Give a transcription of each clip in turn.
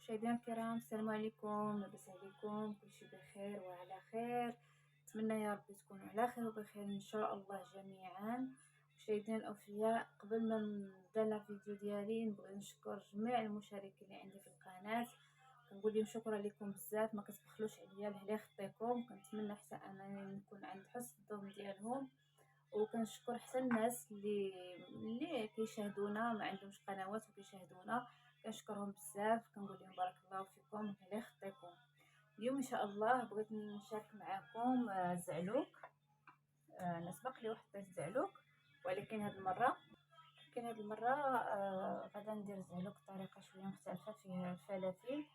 مشاهدينا الكرام، السلام عليكم. لاباس عليكم؟ كلشي بخير وعلى خير. نتمنى يا ربي تكونوا على خير وبخير ان شاء الله جميعا. مشاهدينا الاوفياء، قبل ما نبدا الفيديو ديالي نبغي نشكر جميع المشاركين اللي عندي في القناه. كنقول لهم شكرا لكم بزاف، ما كتبخلوش عليا لهلا خطيكم. كنتمنى حتى انني نكون عند حسن الظن ديالهم، وكنشكر حتى الناس اللي كيشاهدونا ما عندهمش قنوات وكيشاهدونا. كنشكرهم بزاف، كنقول لهم بارك الله فيكم ولا يخطيكم. اليوم ان شاء الله بغيت نشارك معكم الزعلوك. انا سبق لي واحد الزعلوك، ولكن هاد المره غادا ندير زعلوك بطريقه شويه مختلفه، فيها فلافل،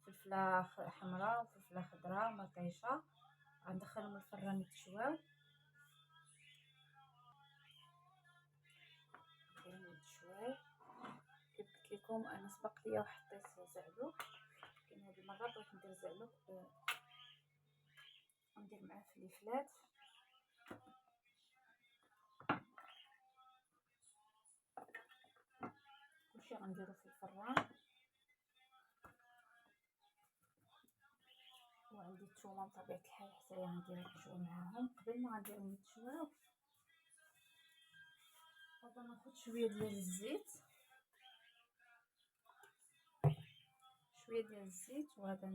فلفله حمراء وفلفله خضراء مطيشه. غندخلهم الفران يتشواو شويه. كيف قلت لكم انا سبق لي وحطيت زعلوك، لكن هذه المره بغيت ندير زعلوك وندير معاه فليفلات. كلشي غنديرو في الفران. وعندي الثومه بطبيعه الحال حتى هي غندير التشوى معاهم. قبل ما غنديرهم يتشواو غادي ناخذ شويه ديال الزيت، وغادا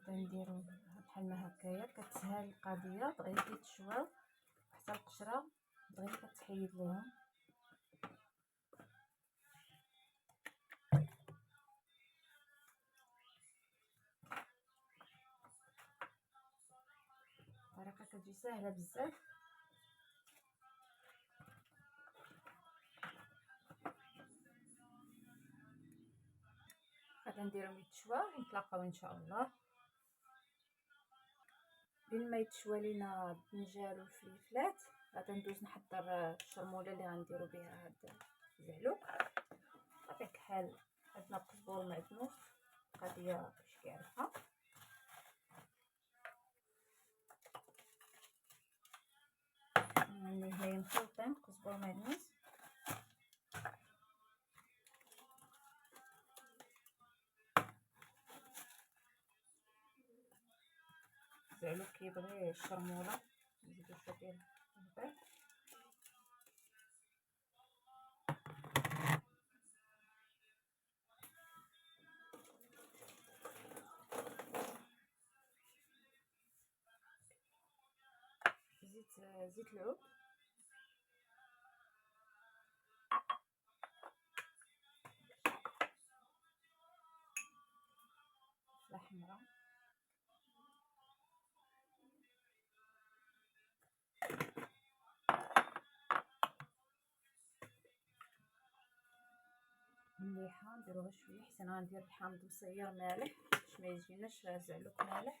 نديرو بحال ما هكايا. كتسهل القضيه، دغيا كيتشواو حتى القشره دغيا كتحيد ليهم. الطريقه كتجي ساهله بزاف. غادي نديرهم يتشوا ونتلاقاو ان شاء الله. بين ما يتشوى لينا البنجال والفليفلات غادي ندوز نحضر الشرموله اللي غنديرو بها هاد الزعلوك. بطبيعه الحال عندنا القزبور معدنوس، قضيه كلشي كيعرفها. اللي هي مخلطين قزبور معدنوس. الزعلوك كيبغي الشرموله، نزيدو شويه ديال البيض. زيت العود، فلفله حمراء، مليحه. نديروها شويه حيت انا غندير الحامض مصير مالح باش ما يجيناش زعلوك مالح.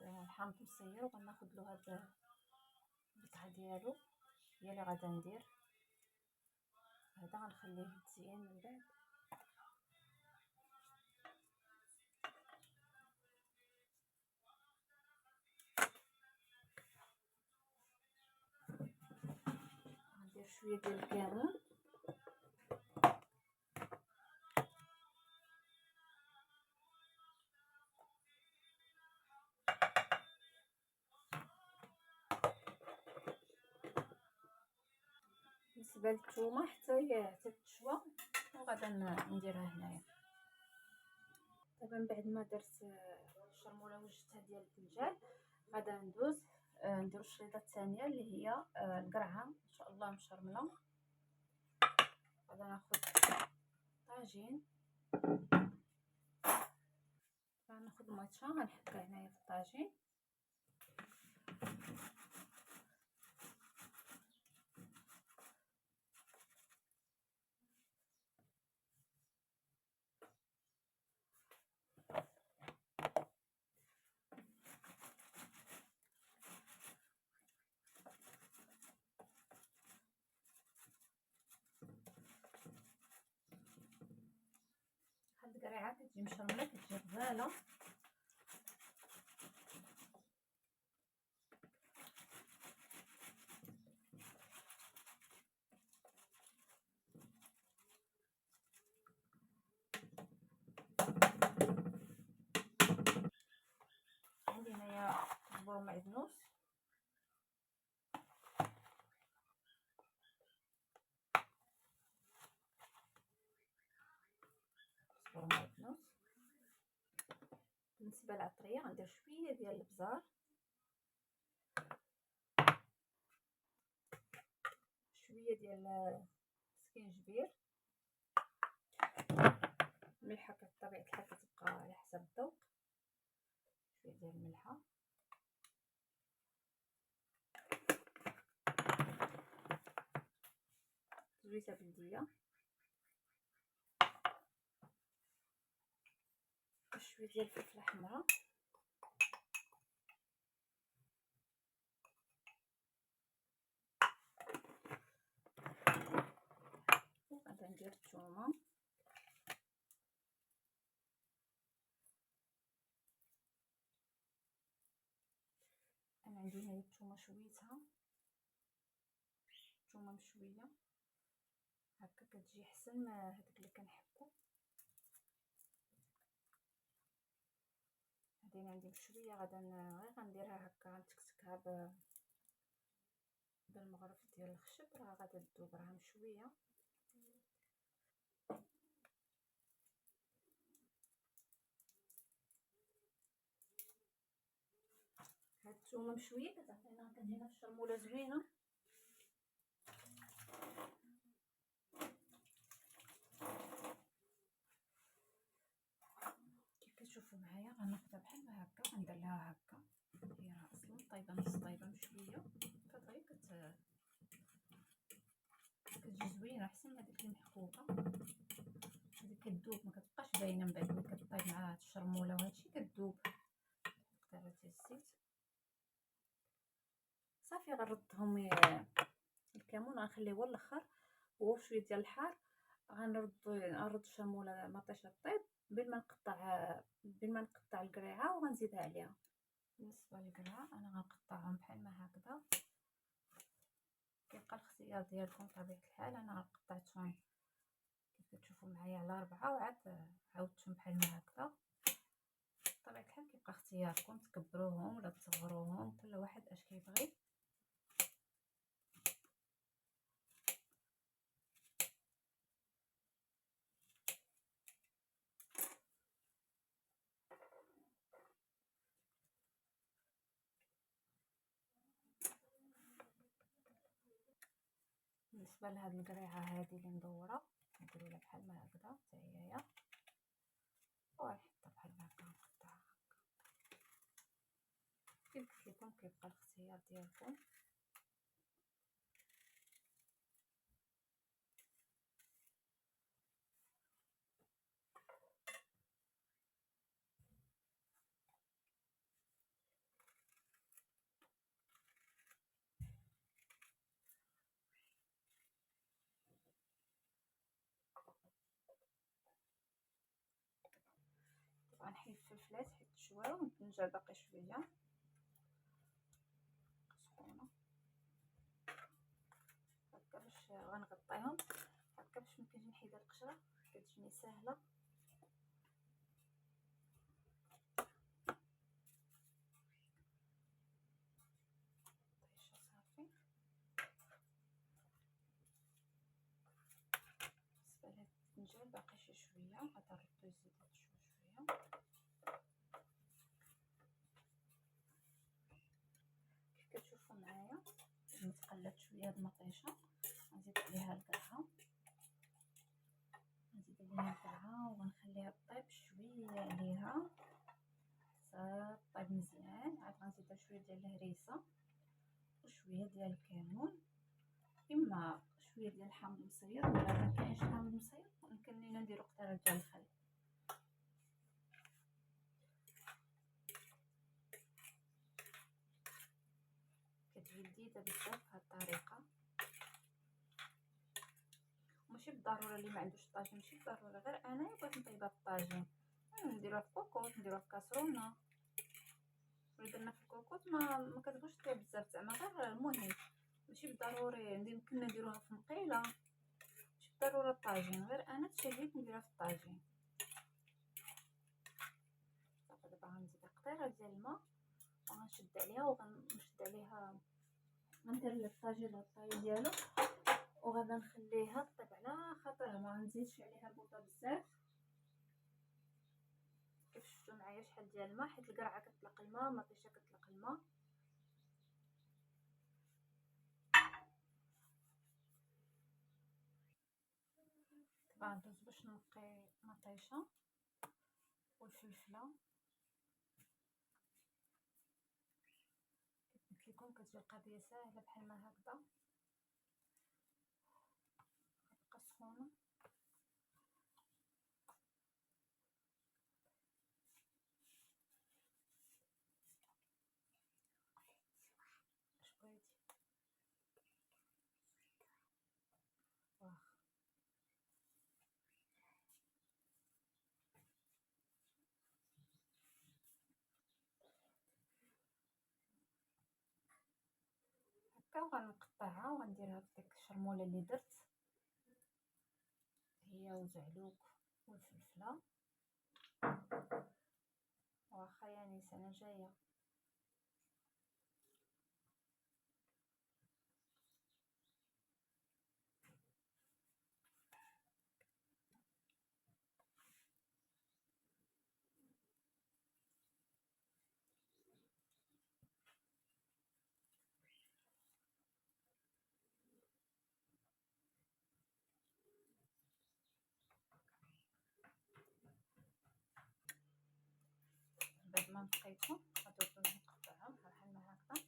الحامض مصير، وغناخد له هاد القطعه ديالو هي اللي غادا ندير. هذا غنخليه مزيان من بعد. غندير شويه ديال الكمون، بالنسبه للثومه حتى تشوى وغادا نديرها هنايا. دابا بعد ما درت الشرموله وجدتها ديال الدجاج، غادا ندوز نديرو الشريطه الثانيه اللي هي القرعه ان شاء الله مشرمله. غادا ناخذ طاجين، غناخذ الماتشا غنحكها هنايا في الطاجين. هاد القريعه كتجي مشرمله، كتجي غزاله. صبروا معدنوس، صبروا معدنوس. بالنسبه للعطريه غندير شويه ديال الابزار، شويه ديال السكينجبير، الملحه بطبيعه الحال كتبقى على حسب الذوق، شويه ديال الملحه، زويته بلديه، شويه ديال الفلفله حمراء، وغادي ندير الثومه، انا عندي هنا الثومه شويتها، الثومه مشويه هكا كتجي احسن من هذاك اللي كنحكو. هذه عندي مشويه، غادي غير غنديرها هكا نتكتكها بالمغرف ديال الخشب، راه غادي تذوب، راه مشويه. هاد الثومه مشويه كتعطينا كتجينا في الشرموله زوينه. كيف كتشوفوا معايا غناخدها بحال هكا، غندير لها هكا، هي راه اصلا طايبه نص طايبه مشويه، كتغي كتجي زوينه احسن من هذيك المحكوكه. هذيك كتذوب ما كتبقاش باينه من بعد ملي كطيب مع هاد الشرموله وهادشي كتذوب. دابا الزيت صافي، غنردهم الكمون غنخليه هو الاخر، هو شويه ديال الحار. غنرد الشرموله مطيشه طيب بين ما نقطع القريعه وغنزيدها عليها. بالنسبه للقرعه انا غنقطعهم بحال ما هكذا، كيبقى الاختيار ديالكم بطبيعه الحال. انا قطعتهم كيف كتشوفوا معايا على 4 وعاد عاودتهم بحال ما هكذا. بطبيعه الحال كيبقى اختياركم تكبروهم ولا تصغروهم، كل واحد اش كيبغي. بالنسبه لهاد القريعه هذه اللي مدوره نديروا لها بحال ما هكذا حتى هي، ونحطها بحال هكا نقطعها هكا. كيف قلت لكم كيبقى الاختيار ديالكم. غنحيد الفلفلات حيت شواو ونرجع باقي شويه سخونه هكا باش غنغطيهم هكا باش ملي نحيد القشره كتجيني ساهله. طيشه صافي. بالنسبه لهاد الفنجان باقي شي شويه، غادي نردو يزيد شويه. كيف كتشوفوا معايا تقلات شويه هاد المطيشه، غنزيد عليها القرعه، وغنخليها طيب شويه عليها حتى طيب مزيان. عاد غنزيدها شويه ديال الهريسه وشويه ديال الكمون، اما شويه ديال الحامض المصير، ولا ما كاينش حامض مصير يمكن لينا نديرو قطره ديال الخل. كتجي لذيذه بزاف بهاد الطريقه. ماشي بالضروره اللي ما عندوش الطاجين، ماشي بالضروره، غير انايا بغيت نطيبها في الطاجين، نديروها في كوكوط، نديروها في كاسرونه. ملي درنا في الكوكوط ما كتبغيش طيب بزاف، زعما غير المهم ماشي بالضروري يمكن نديروها في مقيله، ماشي بالضروره الطاجين، غير انا تشهيت نديرها في الطاجين. صافي دابا غنزيد قطيره ديال الماء وغنشد عليها وغنشد عليها، غندير الطاجين والطاي ديالو، وغادا نخليها طيب على خاطرها، ما غنزيدش عليها البوطه بزاف. كيف شفتوا معايا شحال ديال الماء، حيت القرعه كتطلق الماء، المطيشه كتطلق الماء. طبعا ندوز باش نقي مطيشه والفلفله. قلت لكم كتجي القضيه ساهله بحال ما هكذا، كتبقى سخونه. اش بغيتي واخا. هكا وغنقطعها وغنديرها في ديك الشرموله اللي درت، هي وزعلوك والفلفله. واخا يا نيس انا جايه. بعد ما نقيتهم غادي نقطعهم بحال ما هكذا.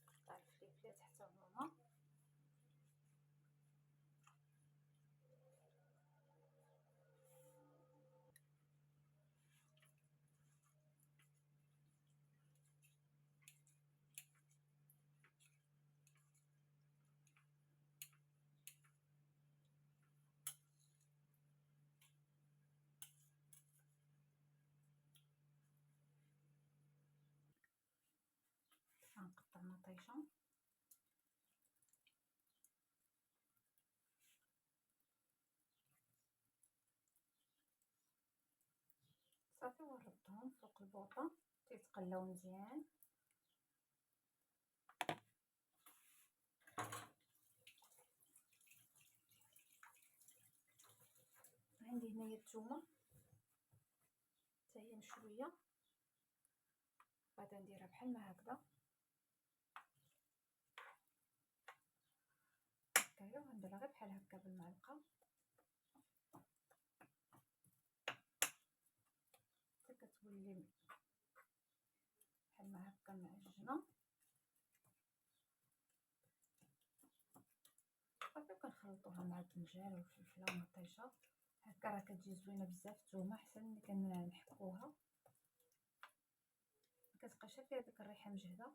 نقطع الفلفلات حتى هما. غنقطع مطيشه. صافي ونردهم فوق البوطه تيتقلاو مزيان. عندي هنايا الثومه حتى هي مشويه، غادا نديرها بحال ما هكذا هكايا، وغنديرها غير بحال هكا بالمعلقه حتى كتولي بحال ما هكا معجنه. صافي كنخلطوها مع البنجال والفلفله والمطيشه هكا، راه كتجي زوينه بزاف. الثومه احسن ملي كنحكوها، كتبقى شافيه ديك الريحه مجهده.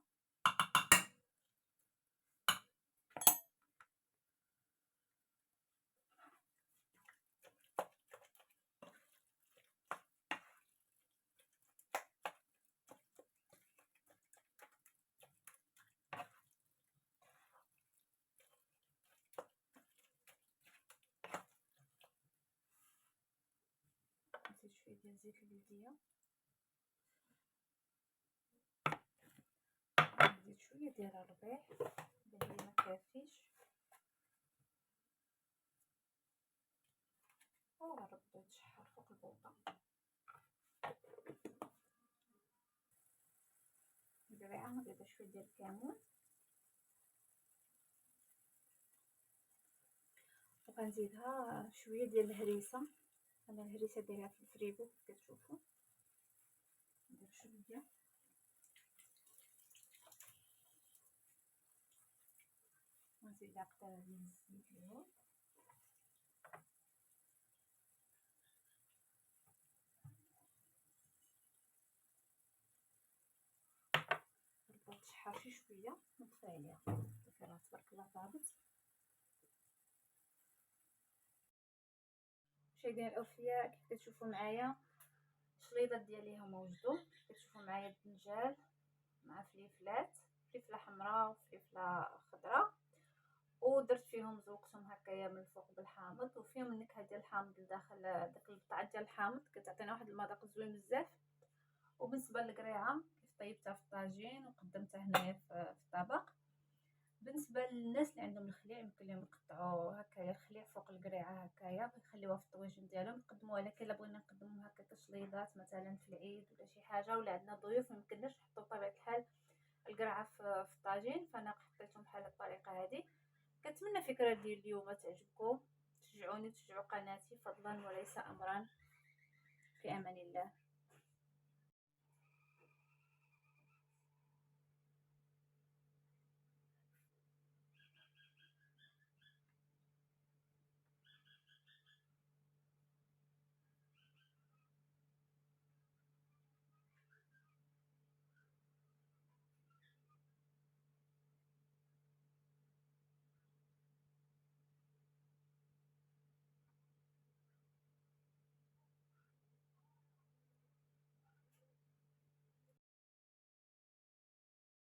نزيد شويه ديال زيت البلديه، نزيد شويه ديال الربيع الا هي ما كافيش، وغنردو يتشحر فوق البوطه. ندير غنزيد شويه ديال الكمون، وغنزيدها شويه ديال الهريسه. انا الهريسه دايرها في الفريغو كتشوفوا. ندير شويه ونزيد قطره ديال الزيتون، نبقى تشحر شي شويه ونطفي عليها. صافي راه تبارك الله طابت. مشاهدينا الاوفياء، كيف كتشوفوا معايا الشليضات ديالي هما وجدوا. كتشوفوا معايا الدنجال مع فليفلات، فليفله حمراء وفليفله خضراء، ودرت فيهم زوقتهم هكايا من الفوق بالحامض، وفيهم النكهه ديال الحامض لداخل داك القطعه ديال الحامض كتعطينا واحد المذاق زوين بزاف. وبالنسبه للقريعه كيف طيبتها في الطاجين وقدمتها هنايا في الطبق. بالنسبه للناس اللي عندهم الخليع يمكن لهم يقطعوا هكايا الخليع فوق القريعه هكايا ويخليوها في الطويجين ديالهم يقدموها. لكن الا بغينا نقدموهم هكا كشليضات مثلا في العيد ولا شي حاجه ولا عندنا ضيوف ميمكنناش نحطو بطبيعه الحال القرعه في الطاجين، فانا حطيتهم بحال الطريقه هذه. كنتمنى الفكره ديال اليوم تعجبكم، تشجعوني تشجعوا قناتي فضلا وليس امرا. في امان الله.